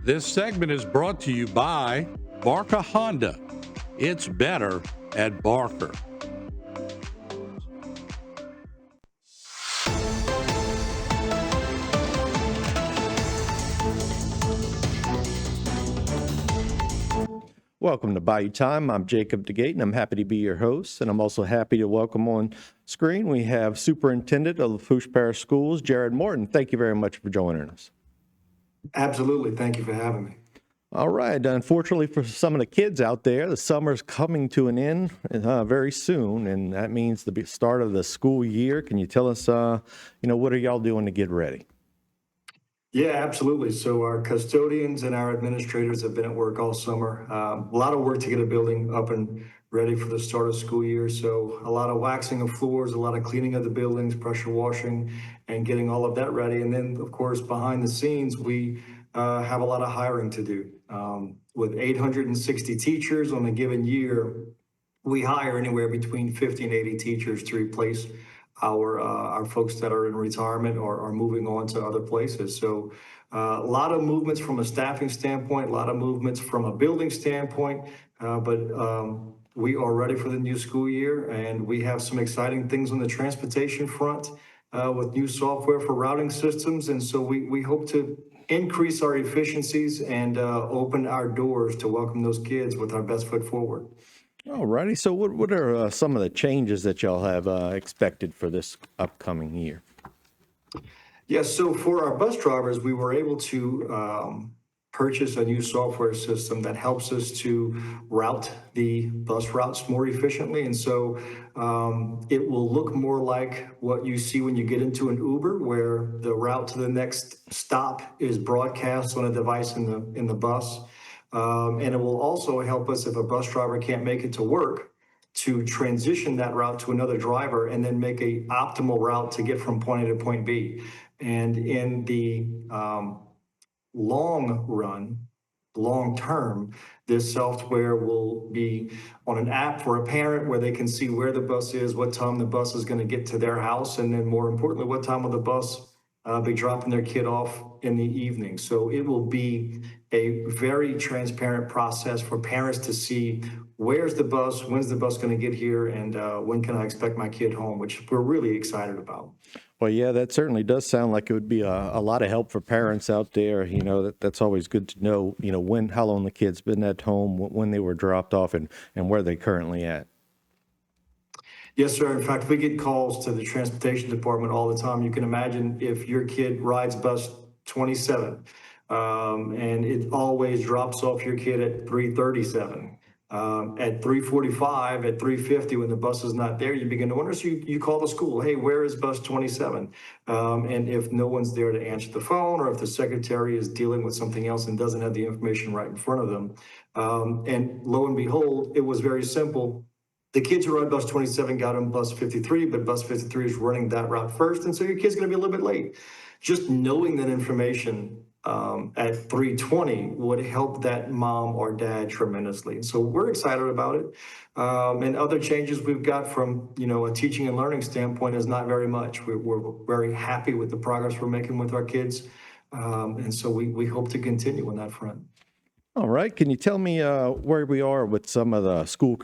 This segment is brought to you by Barker Honda. It's better at Barker. Welcome to Bayou Time. I'm Jacob DeGate, and I'm happy to be your host. And I'm also happy to welcome on screen, we have Superintendent of Lafourche Parish Schools, Jared Morton. Thank you very much for joining us. Absolutely. Thank you for having me. All right. Unfortunately, for some of the kids out there, the summer's coming to an end very soon, and that means the start of the school year. Can you tell us, what are y'all doing to get ready? Yeah, absolutely. So our custodians and our administrators have been at work all summer. A lot of work to get a building up and ready for the start of school year. So a lot of waxing of floors, a lot of cleaning of the buildings, pressure washing, and getting all of that ready. And then, of course, behind the scenes, we have a lot of hiring to do. With 860 teachers on a given year, we hire anywhere between 50 and 80 teachers to replace our folks that are in retirement or are moving on to other places. So a lot of movements from a staffing standpoint, a lot of movements from a building standpoint, but we are ready for the new school year, and we have some exciting things on the transportation front with new software for routing systems. And so we hope to increase our efficiencies and open our doors to welcome those kids with our best foot forward. All righty. So what are some of the changes that y'all have expected for this upcoming year? Yes, so for our bus drivers, we were able to purchase a new software system that helps us to route the bus routes more efficiently. And so it will look more like what you see when you get into an Uber, where the route to the next stop is broadcast on a device in the bus. And it will also help us if a bus driver can't make it to work to transition that route to another driver and then make a optimal route to get from point A to point B. And in the long run, long term, this software will be on an app for a parent where they can see where the bus is, what time the bus is going to get to their house, and then more importantly, what time will the bus be dropping their kid off in the evening. So it will be a very transparent process for parents to see where's the bus, when's the bus going to get here, and when can I expect my kid home, which we're really excited about. Well, yeah, that certainly does sound like it would be a lot of help for parents out there. That's always good to know, how long the kid's been at home, when they were dropped off, and where they're currently at. Yes, sir. In fact, we get calls to the transportation department all the time. You can imagine if your kid rides bus 27 and it always drops off your kid at 3:37. At 3:45, at 3:50, when the bus is not there, you begin to wonder. So you call the school, hey, where is bus 27? And if no one's there to answer the phone, or if the secretary is dealing with something else and doesn't have the information right in front of them, and lo and behold, it was very simple. The kids who rode bus 27 got on bus 53, but bus 53 is running that route first. And so your kid's going to be a little bit late. Just knowing that information at 3:20 would help that mom or dad tremendously. So we're excited about it. And other changes we've got from, a teaching and learning standpoint is not very much. We're very happy with the progress we're making with our kids. And so we hope to continue on that front. All right. Can you tell me where we are with some of the school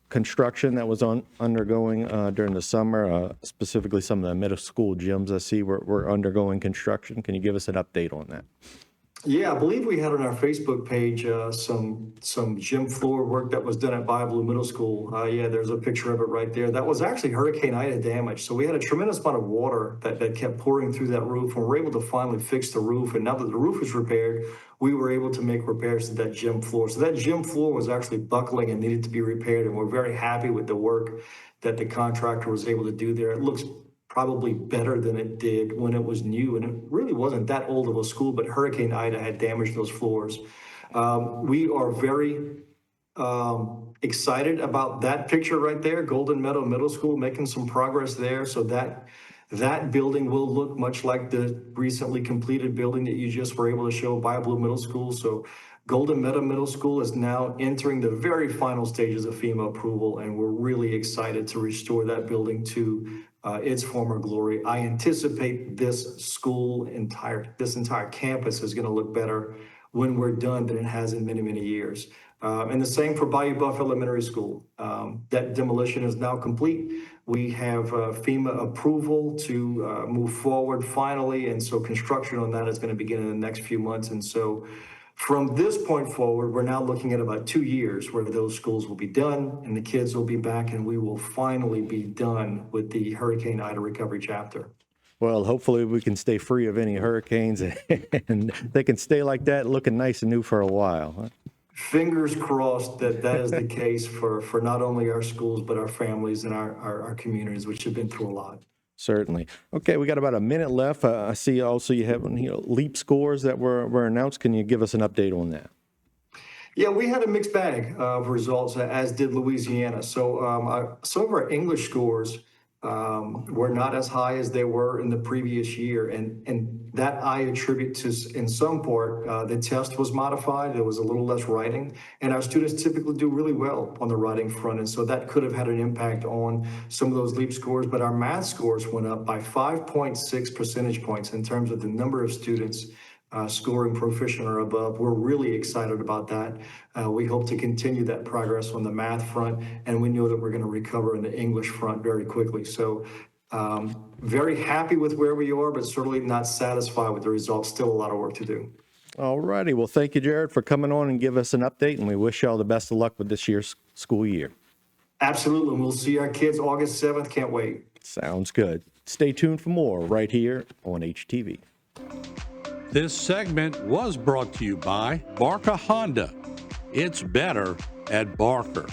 construction that was undergoing during the summer, specifically some of the middle school gyms I see were undergoing construction? Can you give us an update on that? Yeah, I believe we had on our Facebook page some gym floor work that was done at Bayou Middle School. Yeah, there's a picture of it right there. That was actually Hurricane Ida damage. So we had a tremendous amount of water that kept pouring through that roof, and we were able to finally fix the roof. And now that the roof is repaired, we were able to make repairs to that gym floor. So that gym floor was actually buckling and needed to be repaired, and we're very happy with the work that the contractor was able to do there. It looks probably better than it did when it was new, and it really wasn't that old of a school, but Hurricane Ida had damaged those floors. We are very excited about that picture right there, Golden Meadow Middle School, making some progress there. So that building will look much like the recently completed building that you just were able to show, Bayou Middle School. So Golden Meadow Middle School is now entering the very final stages of FEMA approval, and we're really excited to restore that building to its former glory. I anticipate this entire campus is going to look better when we're done than it has in many, many years. And the same for Bayou Buff Elementary School. That demolition is now complete. We have FEMA approval to move forward finally, and so construction on that is going to begin in the next few months. And so from this point forward, we're now looking at about 2 years where those schools will be done and the kids will be back, and we will finally be done with the Hurricane Ida recovery chapter. Well, hopefully we can stay free of any hurricanes and they can stay like that, looking nice and new for a while. Huh? Fingers crossed that that is the case for not only our schools, but our families and our communities, which have been through a lot. Certainly. Okay, we got about a minute left. I see also you have LEAP scores that were announced. Can you give us an update on that? Yeah, we had a mixed bag of results, as did Louisiana. So some of our English scores were not as high as they were in the previous year. And that I attribute to, in some part, the test was modified. There was a little less writing. And our students typically do really well on the writing front. And so that could have had an impact on some of those LEAP scores. But our math scores went up by 5.6 percentage points in terms of the number of students scoring proficient or above. We're really excited about that. We hope to continue that progress on the math front, and we know that we're going to recover in the English front very quickly. So very happy with where we are, but certainly not satisfied with the results. Still a lot of work to do. All righty. Well, thank you, Jared, for coming on and give us an update, and we wish you all the best of luck with this year's school year. Absolutely. We'll see our kids August 7th. Can't wait. Sounds good. Stay tuned for more right here on HTV. This segment was brought to you by Barca Honda. It's better at Barker.